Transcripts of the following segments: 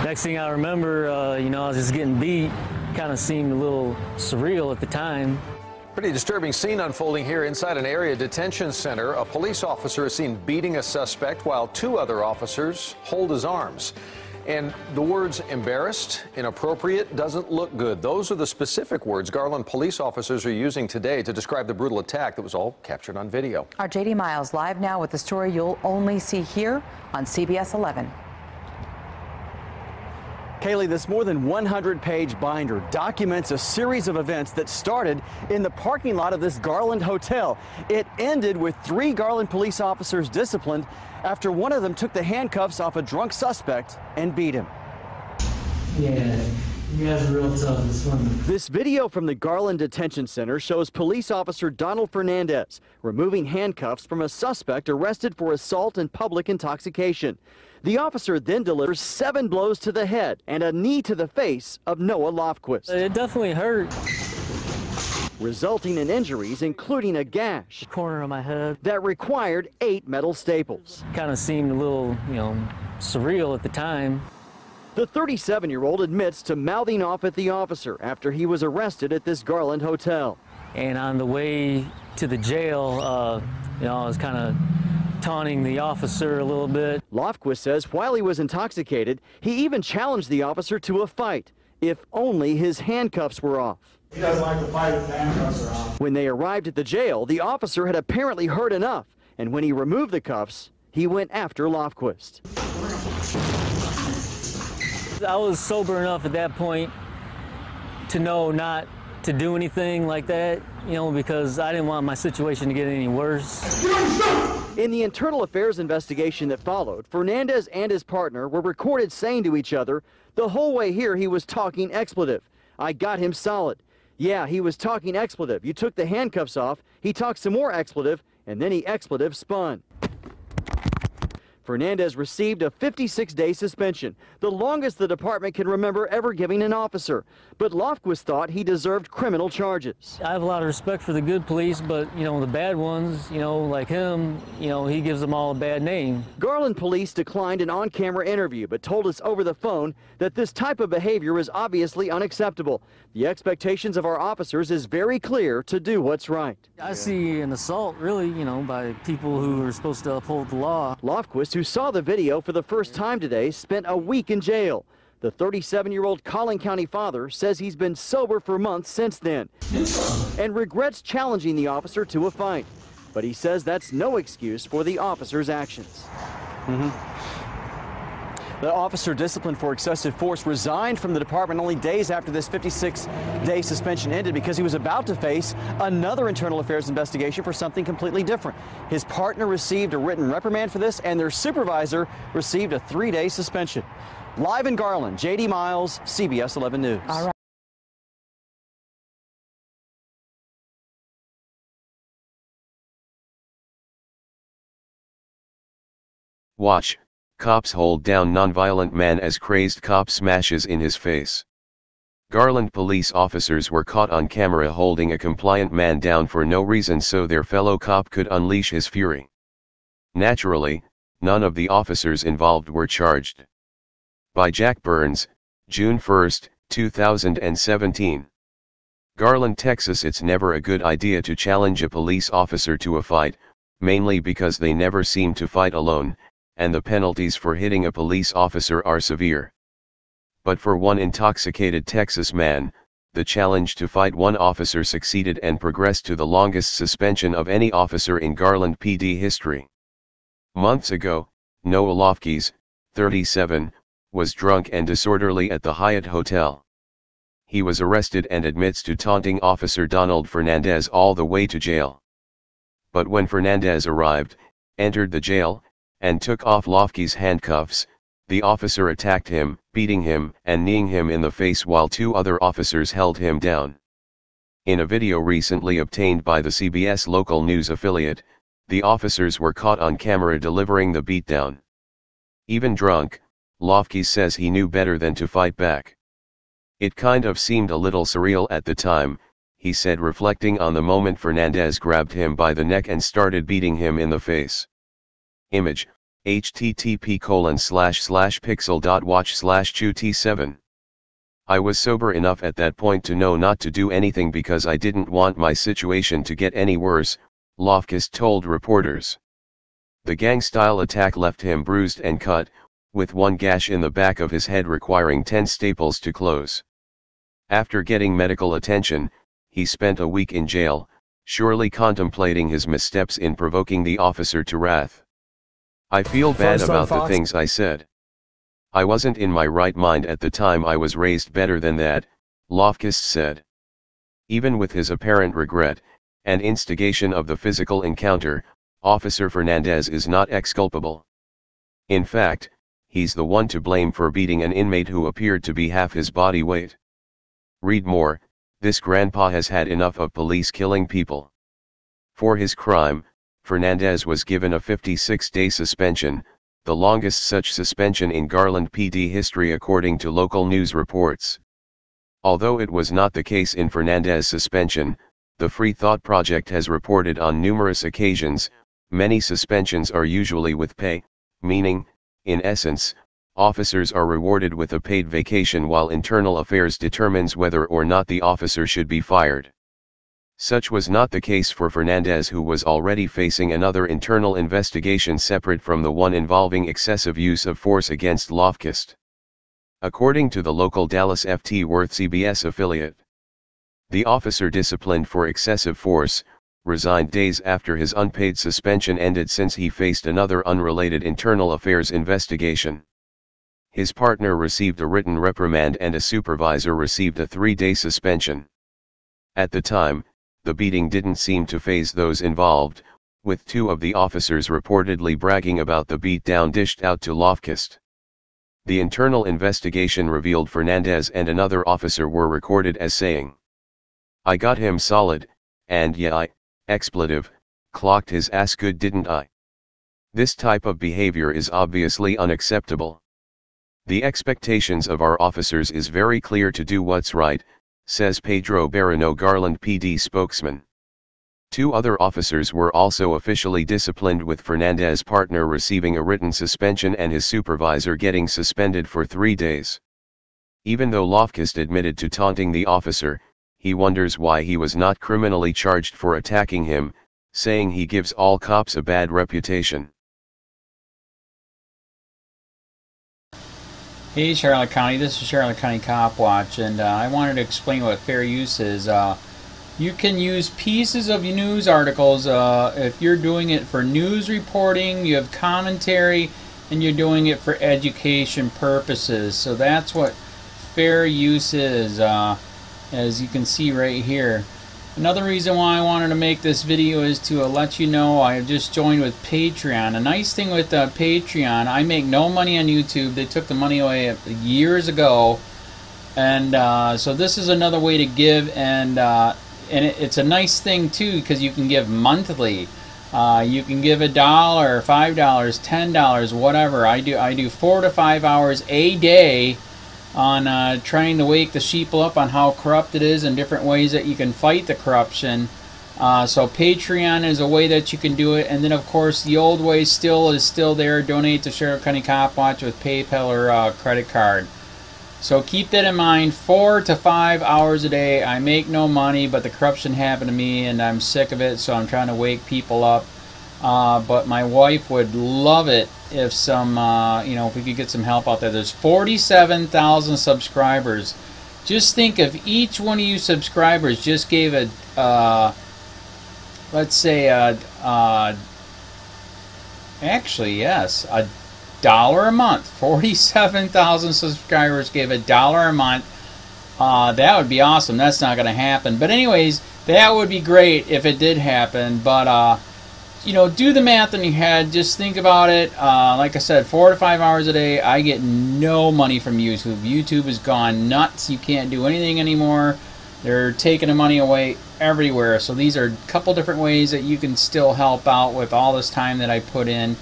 Next thing I remember, I was just getting beat. Kind of seemed a little surreal at the time. Pretty disturbing scene unfolding here inside an area detention center. A police officer is seen beating a suspect while two other officers hold his arms. And the words embarrassed, inappropriate, doesn't look good. Those are the specific words Garland police officers are using today to describe the brutal attack that was all captured on video. Our JD Miles live now with the story you'll only see here on CBS 11. Kaylee, this more than 100-page binder documents a series of events that started in the parking lot of this Garland hotel. It ended with 3 Garland police officers disciplined after one of them took the handcuffs off a drunk suspect and beat him. Yeah, you guys are real tough this one. This video from the Garland Detention Center shows police officer Donald Fernandez removing handcuffs from a suspect arrested for assault and public intoxication. The officer then delivers 7 blows to the head and a knee to the face of Noah Lofquist. It definitely hurt. Resulting in injuries, including a gash. The corner of my head. That required 8 metal staples. Kind of seemed a little, surreal at the time. The 37-year-old admits to mouthing off at the officer after he was arrested at this Garland hotel. And on the way to the jail, I was kind of taunting the officer a little bit. Lofquist says while he was intoxicated, he even challenged the officer to a fight, if only his handcuffs were off. He doesn't like to fight if the handcuffs are off. When they arrived at the jail, the officer had apparently heard enough, and when he removed the cuffs, he went after Lofquist. I was sober enough at that point to know not to do anything like that, because I didn't want my situation to get any worse. In the internal affairs investigation that followed, Fernandez and his partner were recorded saying to each other, the whole way here he was talking expletive. I got him solid. Yeah, he was talking expletive. You took the handcuffs off, he talked some more expletive, and then he expletive spun. Fernandez received a 56-day suspension, the longest the department can remember ever giving an officer. But Lofquist thought he deserved criminal charges. I have a lot of respect for the good police, but, the bad ones, like him, he gives them all a bad name. Garland police declined an on-camera interview, but told us over the phone that this type of behavior is obviously unacceptable. The expectations of our officers is very clear to do what's right. I see an assault, really, by people who are supposed to uphold the law. Lofquist, who saw the video for the first time today, spent a week in jail. The 37-year-old Collin County father says he's been sober for months since then and regrets challenging the officer to a fight. But he says that's no excuse for the officer's actions. The officer disciplined for excessive force resigned from the department only days after this 56-day suspension ended because he was about to face another internal affairs investigation for something completely different. His partner received a written reprimand for this, and their supervisor received a 3-day suspension. Live in Garland, JD Miles, CBS 11 News. All right. Watch. Cops hold down nonviolent man as crazed cop smashes in his face. Garland police officers were caught on camera holding a compliant man down for no reason so their fellow cop could unleash his fury. Naturally, none of the officers involved were charged. By Jack Burns, June 1, 2017. Garland, Texas. It's never a good idea to challenge a police officer to a fight, mainly because they never seem to fight alone, and the penalties for hitting a police officer are severe. But for one intoxicated Texas man, the challenge to fight one officer succeeded and progressed to the longest suspension of any officer in Garland PD history. Months ago, Noah Lofquist, 37, was drunk and disorderly at the Hyatt Hotel. He was arrested and admits to taunting Officer Donald Fernandez all the way to jail. But when Fernandez arrived, entered the jail, and took off Lofquist's handcuffs, the officer attacked him, beating him and kneeing him in the face while 2 other officers held him down. In a video recently obtained by the CBS local news affiliate, the officers were caught on camera delivering the beatdown. Even drunk, Lofquist says he knew better than to fight back. It kind of seemed a little surreal at the time, he said, reflecting on the moment Fernandez grabbed him by the neck and started beating him in the face. Image, http://pixel.watch/qt7. I was sober enough at that point to know not to do anything because I didn't want my situation to get any worse, Lofkist told reporters. The gang-style attack left him bruised and cut, with one gash in the back of his head requiring 10 staples to close. After getting medical attention, he spent a week in jail, surely contemplating his missteps in provoking the officer to wrath. I feel bad about the things I said. I wasn't in my right mind at the time. I was raised better than that, Lofkist said. Even with his apparent regret and instigation of the physical encounter, Officer Fernandez is not exculpable. In fact, he's the one to blame for beating an inmate who appeared to be half his body weight. Read more. This grandpa has had enough of police killing people. For his crime, Fernandez was given a 56-day suspension, the longest such suspension in Garland PD history according to local news reports. Although it was not the case in Fernandez's suspension, the Free Thought Project has reported on numerous occasions, many suspensions are usually with pay, meaning, in essence, officers are rewarded with a paid vacation while Internal Affairs determines whether or not the officer should be fired. Such was not the case for Fernandez, who was already facing another internal investigation separate from the one involving excessive use of force against Lofkist. According to the local Dallas Ft. Worth CBS affiliate, the officer disciplined for excessive force resigned days after his unpaid suspension ended, since he faced another unrelated Internal Affairs investigation. His partner received a written reprimand and a supervisor received a 3-day suspension. At the time, the beating didn't seem to faze those involved, with 2 of the officers reportedly bragging about the beatdown dished out to Lofkist. The internal investigation revealed Fernandez and another officer were recorded as saying, "I got him solid, and yeah, I, expletive, clocked his ass good, didn't I?" This type of behavior is obviously unacceptable. The expectations of our officers is very clear: to do what's right, says Pedro Barano, Garland PD spokesman. 2 other officers were also officially disciplined, with Fernandez's partner receiving a written suspension and his supervisor getting suspended for 3 days. Even though Lofkist admitted to taunting the officer, he wonders why he was not criminally charged for attacking him, saying he gives all cops a bad reputation. Hey Charlotte County, this is Charlotte County Cop Watch, and I wanted to explain what fair use is. You can use pieces of news articles if you're doing it for news reporting, you have commentary, and you're doing it for education purposes. So that's what fair use is, as you can see right here. Another reason why I wanted to make this video is to let you know I have just joined with Patreon. A nice thing with Patreon, I make no money on YouTube. They took the money away years ago, and so this is another way to give, and it's a nice thing too, because you can give monthly. You can give $1, $5, $10, whatever. I do 4 to 5 hours a day on trying to wake the sheeple up on how corrupt it is and different ways that you can fight the corruption. So Patreon is a way that you can do it, and then of course the old way is still there. Donate to Charlotte County Cop Watch with PayPal or credit card. So keep that in mind. 4 to 5 hours a day. I make no money, but the corruption happened to me and I'm sick of it, so I'm trying to wake people up. But my wife would love it if if we could get some help out there. There's 47,000 subscribers. Just think, if each one of you subscribers just gave let's say actually yes, $1 a month. 47,000 subscribers gave $1 a month. That would be awesome. That's not going to happen. But anyways, that would be great if it did happen. But do the math in your head. Just think about it. Like I said, 4 to 5 hours a day. I get no money from YouTube. YouTube has gone nuts. You can't do anything anymore. They're taking the money away everywhere. So these are a couple different ways that you can still help out with all this time that I put in.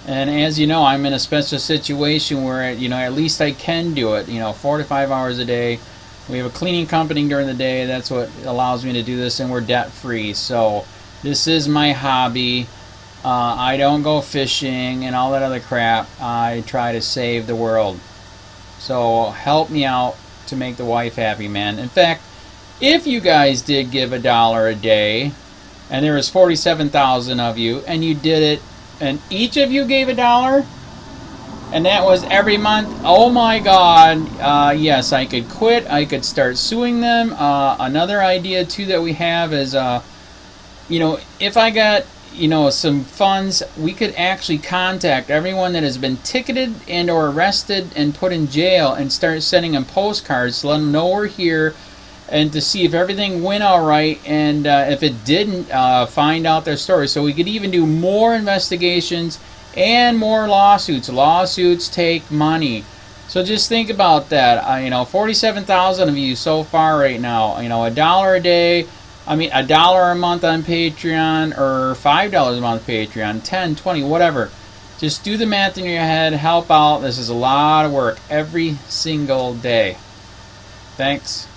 And as you know, I'm in a special situation where, at least I can do it. 4 to 5 hours a day. We have a cleaning company during the day. That's what allows me to do this, and we're debt free. So this is my hobby. I don't go fishing and all that other crap. I try to save the world. So help me out to make the wife happy, man. In fact, if you guys did give $1 a day, and there was 47,000 of you, and you did it, and each of you gave $1, and that was every month, oh my God, yes, I could quit. I could start suing them. Another idea too that we have is, you know, if I got, you know, some funds, we could actually contact everyone that has been ticketed and or arrested and put in jail and start sending them postcards to let them know we're here, and to see if everything went all right, and if it didn't, find out their story. So we could even do more investigations and more lawsuits. Lawsuits take money. So just think about that. You know, 47,000 of you so far right now. You know, $1 a day. I mean, $1 a month on Patreon, or $5 a month Patreon, 10, 20, whatever. Just do the math in your head. Help out. This is a lot of work every single day. Thanks.